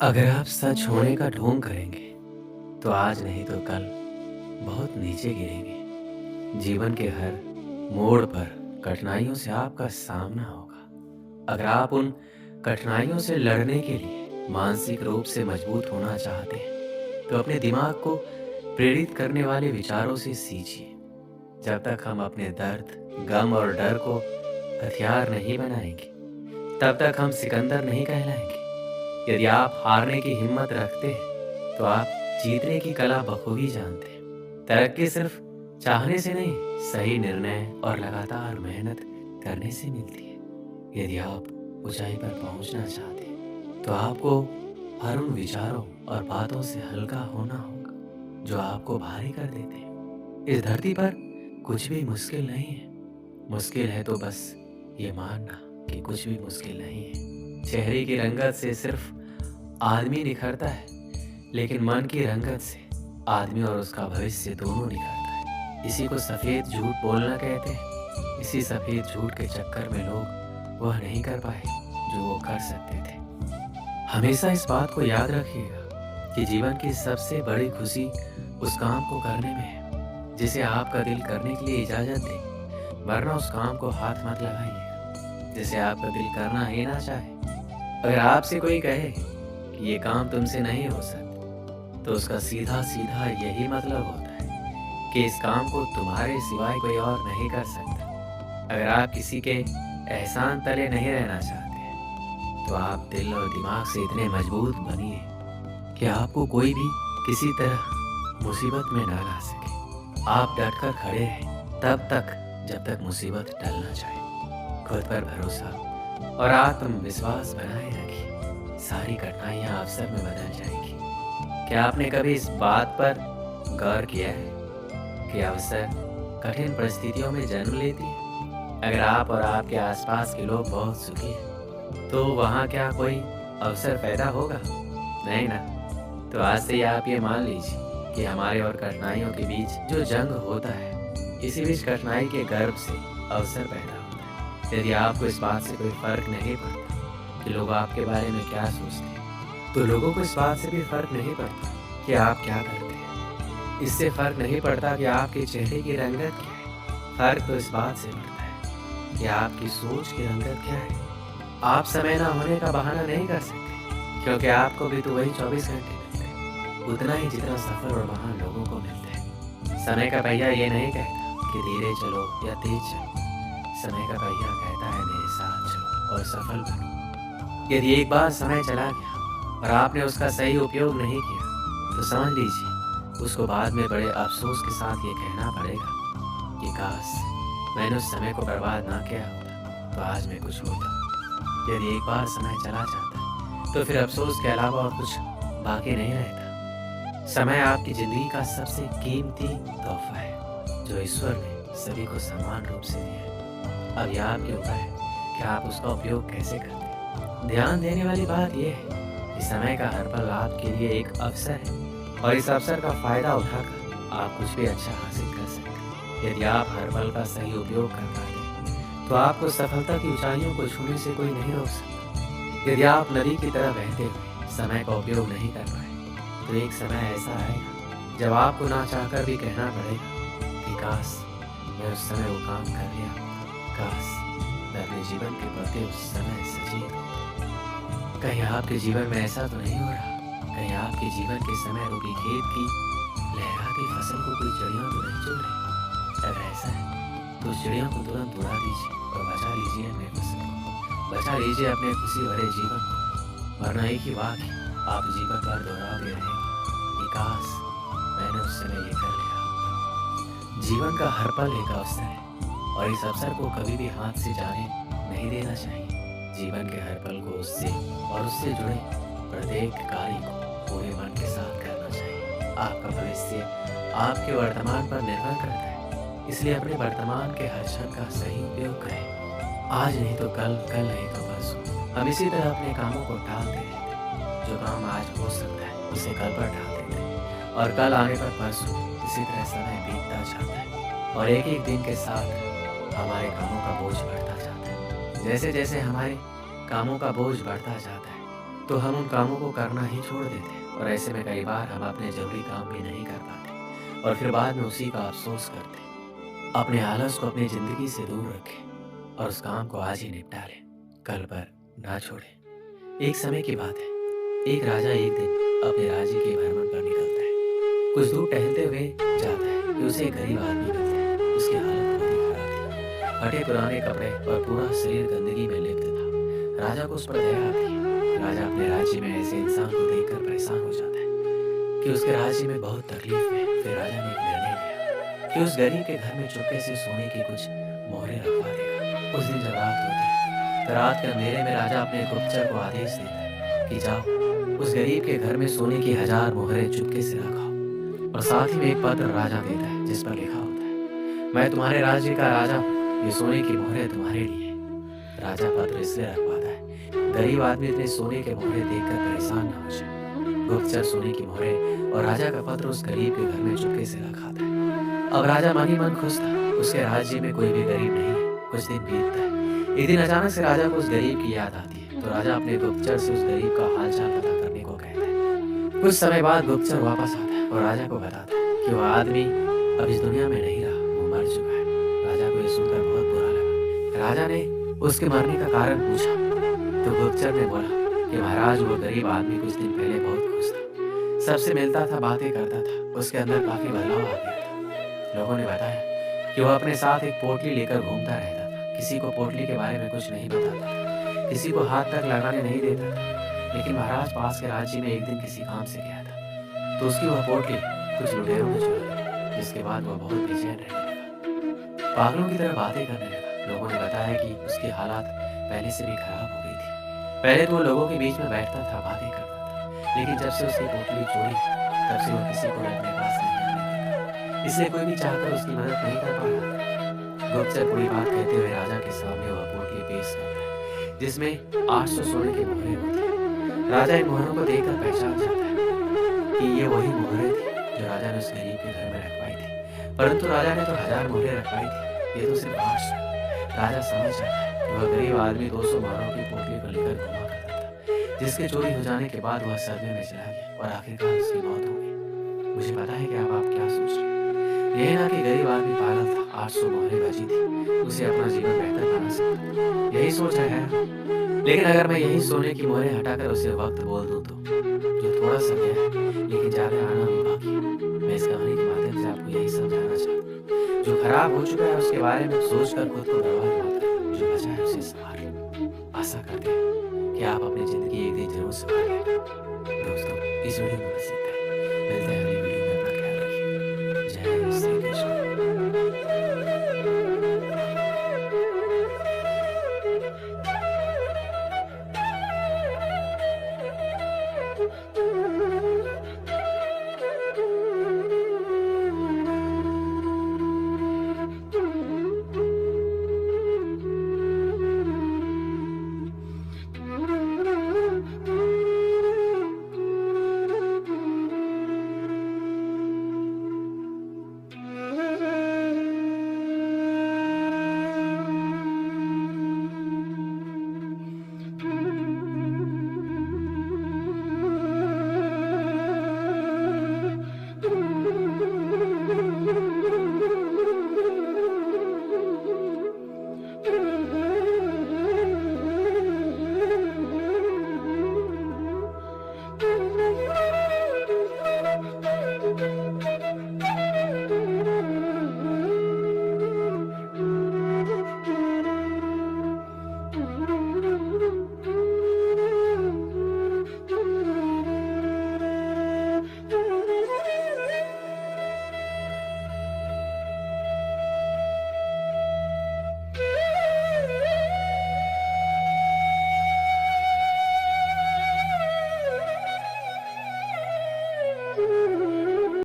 अगर आप सच होने का ढोंग करेंगे तो आज नहीं तो कल बहुत नीचे गिरेंगे। जीवन के हर मोड़ पर कठिनाइयों से आपका सामना होगा। अगर आप उन कठिनाइयों से लड़ने के लिए मानसिक रूप से मजबूत होना चाहते हैं तो अपने दिमाग को प्रेरित करने वाले विचारों से सींचिए। जब तक हम अपने दर्द, गम और डर को हथियार नहीं बनाएंगे तब तक हम सिकंदर नहीं कहलाएंगे। यदि आप हारने की हिम्मत रखते हैं तो आप जीतने की कला बखूबी जानते हैं। तरक्की सिर्फ चाहने से नहीं, सही निर्णय और लगातार मेहनत करने से मिलती है। यदि आप ऊंचाई पर पहुंचना चाहते हैं तो आपको हर उन विचारों और बातों से हल्का होना होगा जो आपको भारी कर देते हैं। इस धरती पर कुछ भी मुश्किल नहीं है। मुश्किल है तो बस ये मानना कि कुछ भी मुश्किल नहीं है। चेहरे की रंगत से सिर्फ आदमी निखरता है, लेकिन मन की रंगत से आदमी और उसका भविष्य दोनों निखरता है। इसी को सफ़ेद झूठ बोलना कहते हैं। इसी सफ़ेद झूठ के चक्कर में लोग वह नहीं कर पाए जो वो कर सकते थे। हमेशा इस बात को याद रखिएगा कि जीवन की सबसे बड़ी खुशी उस काम को करने में है जिसे आपका दिल करने के लिए इजाज़त दे, वरना उस काम को हाथ मत लगाइएगा जिसे आपका दिल करना ही ना चाहे। अगर आपसे कोई कहे कि ये काम तुमसे नहीं हो सकता तो उसका सीधा सीधा यही मतलब होता है कि इस काम को तुम्हारे सिवाय कोई और नहीं कर सकता। अगर आप किसी के एहसान तले नहीं रहना चाहते तो आप दिल और दिमाग से इतने मजबूत बनिए कि आपको कोई भी किसी तरह मुसीबत में ना ला सके। आप डटकर खड़े रहें तब तक जब तक मुसीबत टल ना जाए। खुद पर भरोसा और आत्मविश्वास बनाए रखिए। सारी कठिनाइयाँ अवसर में बदल जाएंगी। क्या आपने कभी इस बात पर गौर किया है कि अवसर कठिन परिस्थितियों में जन्म लेती है? अगर आप और आपके आसपास के लोग बहुत सुखी हैं तो वहाँ क्या कोई अवसर पैदा होगा? नहीं ना। तो आज से आप ये मान लीजिए कि हमारे और कठिनाइयों के बीच जो जंग होता है, इसी बीच कठिनाई के गर्भ से अवसर पैदा होता है। यदि आपको इस बात से कोई फर्क नहीं पड़ता कि लोग आपके बारे में क्या सोचते हैं, तो लोगों को इस बात से भी फर्क नहीं पड़ता कि आप क्या करते हैं। इससे फर्क नहीं पड़ता कि आपके चेहरे की रंगत क्या है। फर्क तो इस बात से पड़ता है कि आपकी सोच की रंगत क्या है। आप समय ना होने का बहाना नहीं कर सकते, क्योंकि आपको भी तो वही 24 घंटे मिलते हैं, उतना ही जितना सफल और महान लोगों को मिलता है। समय का पहिया ये नहीं कहता कि धीरे चलो या तेज चलो। समय का पहिया कहता है मेरे साथ चलो और सफल बनो। यदि एक बार समय चला गया और आपने उसका सही उपयोग नहीं किया तो समझ लीजिए उसको बाद में बड़े अफसोस के साथ ये कहना पड़ेगा कि काश मैंने उस समय को बर्बाद ना किया होता तो आज मैं कुछ होता। यदि एक बार समय चला जाता तो फिर अफसोस के अलावा और कुछ बाकी नहीं रहता। समय आपकी ज़िंदगी का सबसे कीमती तोहफा है जो ईश्वर ने सभी को समान रूप से दिया है। अब यह आपके ऊपर है कि आप उसका उपयोग कैसे करते हैं। ध्यान देने वाली बात यह है कि समय का हर पल आपके लिए एक अवसर है और इस अवसर का फ़ायदा उठाकर आप कुछ भी अच्छा हासिल कर सकते हैं। यदि आप हर पल का सही उपयोग कर पाते हैं तो आपको सफलता की ऊंचाइयों को छूने से कोई नहीं रोक सकता। यदि आप नदी की तरह बहते हुए समय का उपयोग नहीं कर पाए तो एक समय ऐसा आएगा जब आपको ना चाहकर भी कहना पड़ेगा कि काश मैं उस समय वो काम कर लिया, काश मैं अपने जीवन के प्रति उस समय सचेत होता। कहीं आपके जीवन में ऐसा तो नहीं हो रहा? कहीं आपके जीवन के समय रूपी खेत की लहराती फसल को कोई चिड़िया तो नहीं चुन रही? अगर ऐसा है तो उस चिड़िया को तुरंत उड़ा दीजिए और बचा लीजिए अपने फसल को, बचा लीजिए अपने खुशी भरे जीवन को, वरना एक ही वाक्य आप जीवन भर दोहराते रहेंगे कि काश मैंने उस समय ये कर लिया होता। जीवन का हर पल एक अवसर है और इस अवसर को कभी भी हाथ से जाने नहीं देना चाहिए। जीवन के हर पल को उससे और उससे जुड़े प्रत्येक कार्य को पूरे मन के साथ करना चाहिए। आपका भविष्य आपके वर्तमान पर निर्भर करता है, इसलिए अपने वर्तमान के हर क्षण का सही उपयोग करें। आज नहीं तो कल, कल नहीं तो परसों। हम इसी तरह अपने कामों को टालते रहते हैं। जो काम आज हो सकता है उसे कल पर टाल देते हैं और कल आने पर परसों। इसी तरह समय बीतता जाता है और एक एक दिन के साथ हमारे कामों का बोझ बढ़ता जाता है। जैसे जैसे हमारे कामों का बोझ बढ़ता जाता है तो हम उन कामों को करना ही छोड़ देते हैं और ऐसे में कई बार हम अपने ज़रूरी काम भी नहीं कर पाते और फिर बाद में उसी का अफ़सोस करते हैं। अपने आलस को अपनी ज़िंदगी से दूर रखें और उस काम को आज ही निपटा लें, कल पर ना छोड़ें। एक समय की बात है, एक राजा एक दिन अपने राज्य के भ्रमण पर निकलता है। कुछ दूर टहलते हुए जाता है कि उसे एक गरीब आदमी मिलता है। उसकी हालत बहुत ही खराब थी, फटे पुराने कपड़े और पूरा शरीर गंदगी में लिप्त था। राजा को उस पर दया आती है। राजा अपने राज्य में ऐसे इंसान को देखकर परेशान हो जाता है कि उसके राज्य में बहुत तकलीफ है। फिर राजा ने एक निर्णय लिया कि उस गरीब के घर में चुपके से सोने की कुछ मोहरें रखवा देगा। उस दिन जब रात होती है तो रात के अंधेरे में राजा अपने गुप्तचर को आदेश देता है कि जाओ उस गरीब के घर में सोने की 1000 मोहरें चुपके से रखाओ और साथ ही में एक पत्र राजा देता है जिस पर लिखा होता है, मैं तुम्हारे राज्य का राजा हूँ, ये सोने की मोहरें तुम्हारे लिए। राजा पत्र इसलिए रखवाता है गरीब आदमी इतने सोने के मोहरे देखकर परेशान न हो जाए। गुप्तचर सोने की मोहरे और राजा का पत्र उस गरीब के घर में चुपके से रखाता है। अब राजा मन ही मन खुश था, उसके राज्य में कोई भी गरीब नहीं है। कुछ दिन बीतता है, एक दिन अचानक से राजा को उस गरीब की याद आती है तो राजा अपने गुप्तचर से उस गरीब का हाल चाल पता करने को कहता है। कुछ समय बाद गुप्तचर वापस आता है और राजा को बताता है कि वह आदमी अब इस दुनिया में नहीं रहा, वो मर चुका है। राजा को यह सुनकर बहुत बुरा लगा। राजा ने उसके मरने का कारण पूछा तो गुप्तचर ने बोला कि महाराज वो गरीब आदमी कुछ दिन पहले बहुत खुश था, सबसे मिलता था, बातें करता था, उसके अंदर काफी बदलाव आ गया था। लोगों ने बताया कि वह अपने साथ एक पोटली लेकर घूमता रहता था, किसी को पोटली के बारे में कुछ नहीं बताता था, किसी को हाथ तक लगाने नहीं देता था। लेकिन महाराज पास के राज्य में एक दिन किसी काम से गया था तो उसकी वह पोटली कुछ लुटेरों ने चुरा ली, जिसके बाद वह बहुत बेचैन रहने लगा, पागलों की तरह बातें करने लगा। लोगों ने बताया कि उसकी हालात पहले से भी खराब हो गई थी। पहले तो वो लोगों के बीच में बैठता था, बातें करता था, लेकिन जब से उसकी पोटली चोरी तब से वह किसी को भी अपने पास नहीं आने देता, इसलिए कोई भी चाहकर उसकी मदद नहीं कर पा रहा था। गुप्तचर पूरी बात कहते हुए राजा के सामने वह पोटली पेश करता है जिसमें 800 सोने की मोहरें होती हैं। राजा इन मोहरों को देखकर पहचान जाता है कि ये वही मोहरें थी जो राजा ने उस गरीब के घर में रखवाई थी, परंतु राजा ने तो 1000 मोहरें रखवाई थी, ये तो सिर्फ 800। राजा समझ जाता है कि वह गरीब आदमी 200 मोहरों की पोटली को लेकर घुमा करता था, जिसके चोरी हो जाने के बाद वह सदमे में चला गया और आखिरकार उसकी मौत हो गई। मुझे पता है कि अब आप क्या सोच रहे हैं। यही ना कि गरीब आदमी पागल था, 800 मोहरें बची थी, उसे अपना जीवन बेहतर बना सकता था, यही सोच रहे हैं। लेकिन अगर मैं यही सोने की मोहरें हटाकर उसे वक्त बोल दूं तो जो थोड़ा सा गया है लेकिन ज्यादा आना भी बाकी है। मैं इस कहानी के माध्यम से आपको यही समझाना चाहता हूँ, जो खराब हो चुका है उसके बारे में सोचकर खुद को बर्बाद मत करें, जो बचा है उसे संभाल लें। आशा करते हैं कि आप अपनी जिंदगी एक दिन जरूर संभालेंगे। दोस्तों, इस वीडियो में बस इतना ही। मिलते हैं अगली वीडियो में।